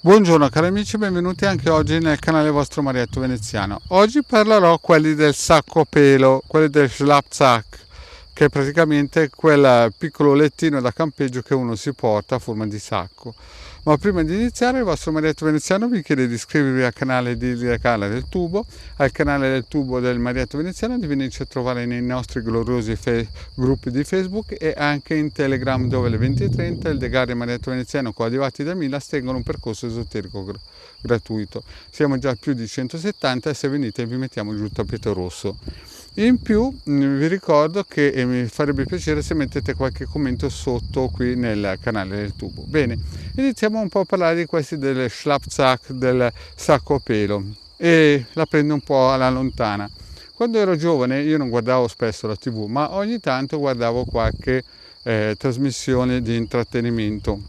Buongiorno cari amici, benvenuti anche oggi nel canale vostro Marietto Veneziano. Oggi parlerò quelli del sacco a pelo, quelli del Schlafsack, che è praticamente quel piccolo lettino da campeggio che uno si porta a forma di sacco. Ma prima di iniziare, il vostro Marietto Veneziano vi chiede di iscrivervi al canale di Canale del Tubo, al canale del Tubo del Marietto Veneziano, di venirci a trovare nei nostri gloriosi gruppi di Facebook e anche in Telegram, dove alle 20:30 il Degario e Marietto Veneziano, coadiuvati da Milas, tengono un percorso esoterico gratuito. Siamo già a più di 170 e se venite vi mettiamo giù il tappeto rosso. In più vi ricordo che mi farebbe piacere se mettete qualche commento sotto qui nel canale del Tubo. Bene, iniziamo un po' a parlare di questi del Schlafsack, del sacco a pelo, e la prendo un po' alla lontana. Quando ero giovane io non guardavo spesso la TV, ma ogni tanto guardavo qualche trasmissione di intrattenimento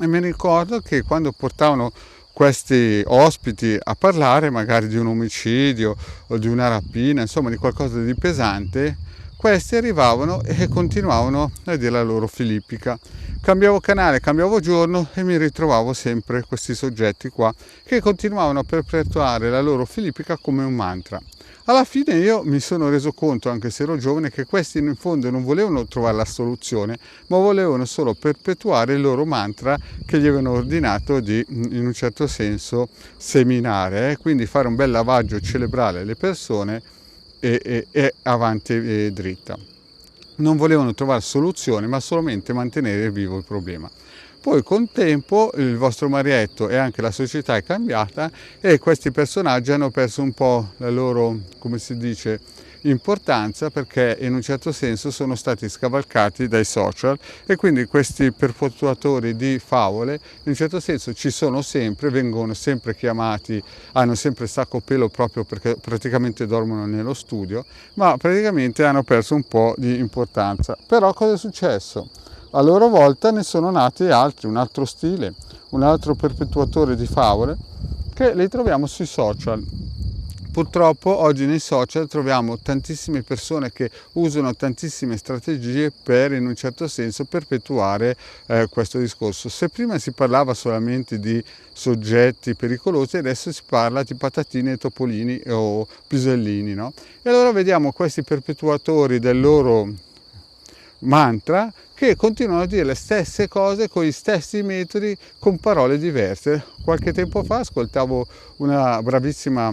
e mi ricordo che quando portavano questi ospiti a parlare magari di un omicidio o di una rapina, insomma di qualcosa di pesante, questi arrivavano e continuavano a dire la loro filippica. Cambiavo canale, cambiavo giorno e mi ritrovavo sempre questi soggetti qua che continuavano a perpetuare la loro filippica come un mantra. Alla fine io mi sono reso conto, anche se ero giovane, che questi in fondo non volevano trovare la soluzione, ma volevano solo perpetuare il loro mantra che gli avevano ordinato di, in un certo senso, seminare, quindi fare un bel lavaggio cerebrale alle persone e avanti e dritta. Non volevano trovare soluzione, ma solamente mantenere vivo il problema. Poi col tempo il vostro Marietto e anche la società è cambiata e questi personaggi hanno perso un po' la loro, come si dice, importanza, perché in un certo senso sono stati scavalcati dai social e quindi questi perpetuatori di favole in un certo senso ci sono sempre, vengono sempre chiamati, hanno sempre il sacco pelo proprio perché praticamente dormono nello studio, ma praticamente hanno perso un po' di importanza. Però cosa è successo? A loro volta ne sono nati altri, un altro stile, un altro perpetuatore di favole che li troviamo sui social. Purtroppo oggi nei social troviamo tantissime persone che usano tantissime strategie per in un certo senso perpetuare questo discorso. Se prima si parlava solamente di soggetti pericolosi, adesso si parla di patatine, topolini o pisellini, no? E allora vediamo questi perpetuatori del loro mantra che continuano a dire le stesse cose con gli stessi metodi, con parole diverse. Qualche tempo fa ascoltavo una bravissima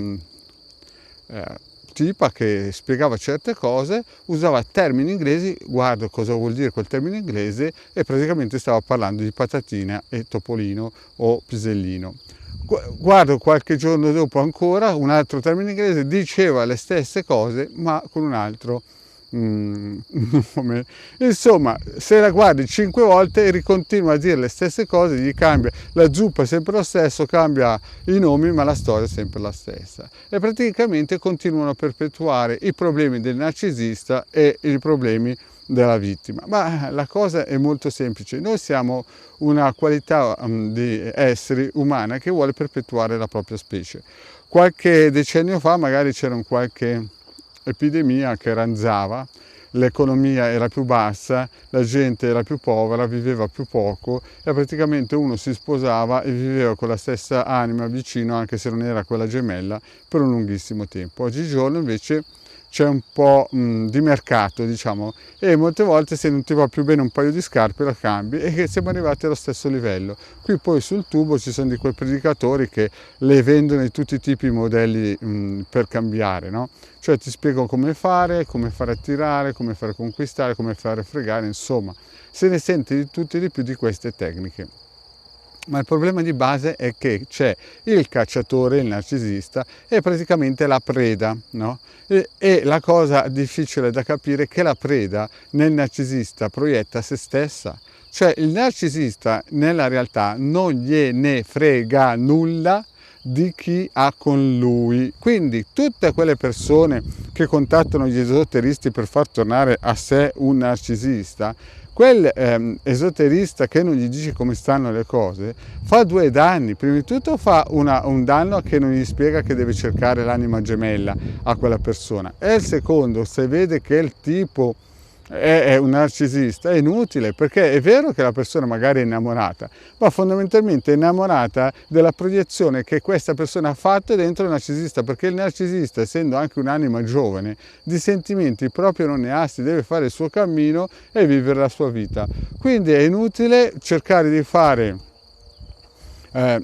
tipa che spiegava certe cose, usava termini inglesi, guardo cosa vuol dire quel termine inglese, e praticamente stava parlando di patatina e topolino o pisellino. Guardo qualche giorno dopo ancora un altro termine inglese, diceva le stesse cose ma con un altro nome. Insomma, se la guardi 5 volte e ricontinua a dire le stesse cose, gli cambia, la zuppa è sempre lo stesso, cambia i nomi ma la storia è sempre la stessa, e praticamente continuano a perpetuare i problemi del narcisista e i problemi della vittima. Ma la cosa è molto semplice: noi siamo una qualità di esseri umana che vuole perpetuare la propria specie. Qualche decennio fa magari c'era qualche epidemia che ranzava, l'economia era più bassa, la gente era più povera, viveva più poco e praticamente uno si sposava e viveva con la stessa anima vicino, anche se non era quella gemella, per un lunghissimo tempo. Oggigiorno invece c'è un po' di mercato, diciamo, e molte volte se non ti va più bene un paio di scarpe la cambi, e che siamo arrivati allo stesso livello. Qui poi sul tubo ci sono di quei predicatori che le vendono di tutti i tipi di modelli per cambiare, no? Cioè ti spiego come fare attirare, come fare conquistare, come fare fregare, insomma, se ne sente di tutti e di più di queste tecniche. Ma il problema di base è che c'è il cacciatore, il narcisista, e praticamente la preda, no? E la cosa difficile da capire è che la preda nel narcisista proietta se stessa. Cioè il narcisista nella realtà non gliene frega nulla di chi ha con lui. Quindi tutte quelle persone che contattano gli esoteristi per far tornare a sé un narcisista, quel esoterista che non gli dice come stanno le cose fa due danni. Prima di tutto fa un danno che non gli spiega che deve cercare l'anima gemella a quella persona, e il secondo, se vede che il tipo è un narcisista, è inutile, perché è vero che la persona magari è innamorata, ma fondamentalmente è innamorata della proiezione che questa persona ha fatto dentro il narcisista, perché il narcisista, essendo anche un'anima giovane, di sentimenti proprio non ne ha, si deve fare il suo cammino e vivere la sua vita. Quindi è inutile cercare di fare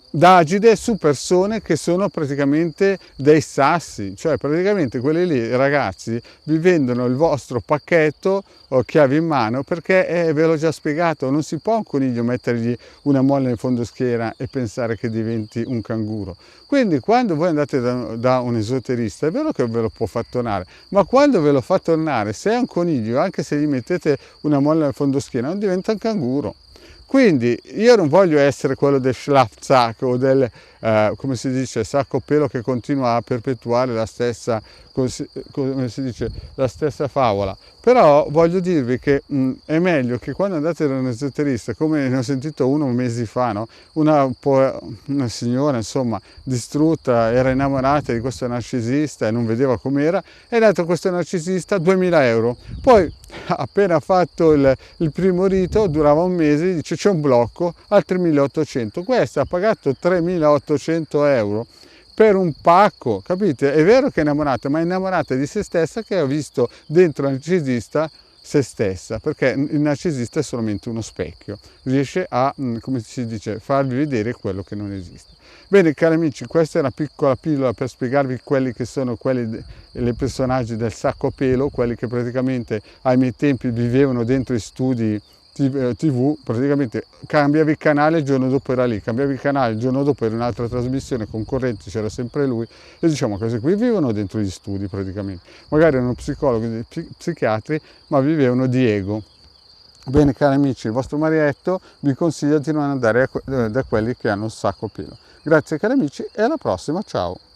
d'agide su persone che sono praticamente dei sassi, cioè praticamente quelli lì ragazzi vi vendono il vostro pacchetto o chiavi in mano, perché ve l'ho già spiegato, non si può un coniglio mettergli una molla in fondo schiena e pensare che diventi un canguro. Quindi quando voi andate da un esoterista è vero che ve lo può far tornare, ma quando ve lo fa tornare, se è un coniglio, anche se gli mettete una molla in fondo schiena, non diventa un canguro. Quindi io non voglio essere quello del Schlafsack o del, come si dice, sacco pelo che continua a perpetuare la stessa, come si dice, la stessa favola. Però voglio dirvi che è meglio che quando andate da un esoterista, come ne ho sentito uno mesi fa, no? una signora insomma distrutta, era innamorata di questo narcisista e non vedeva com'era, e ha dato a questo narcisista 2000 euro. Poi appena fatto il primo rito, durava un mese, dice c'è un blocco, altri 1800. Questa ha pagato 3800 euro per un pacco, capite? È vero che è innamorata, ma è innamorata di se stessa, che ha visto dentro il narcisista se stessa, perché il narcisista è solamente uno specchio, riesce a, come si dice, farvi vedere quello che non esiste. Bene cari amici, questa è una piccola pillola per spiegarvi quelli che sono i personaggi del sacco pelo, quelli che praticamente ai miei tempi vivevano dentro i studi TV, praticamente cambiavi il canale, il giorno dopo era lì, cambiavi il canale, il giorno dopo era un'altra trasmissione concorrente, c'era sempre lui, e diciamo che questi qui vivono dentro gli studi praticamente, magari erano psicologi, psichiatri, ma vivevano di ego. Bene cari amici, il vostro Marietto vi consiglia di non andare da quelli che hanno un sacco pelo. Grazie cari amici e alla prossima, ciao!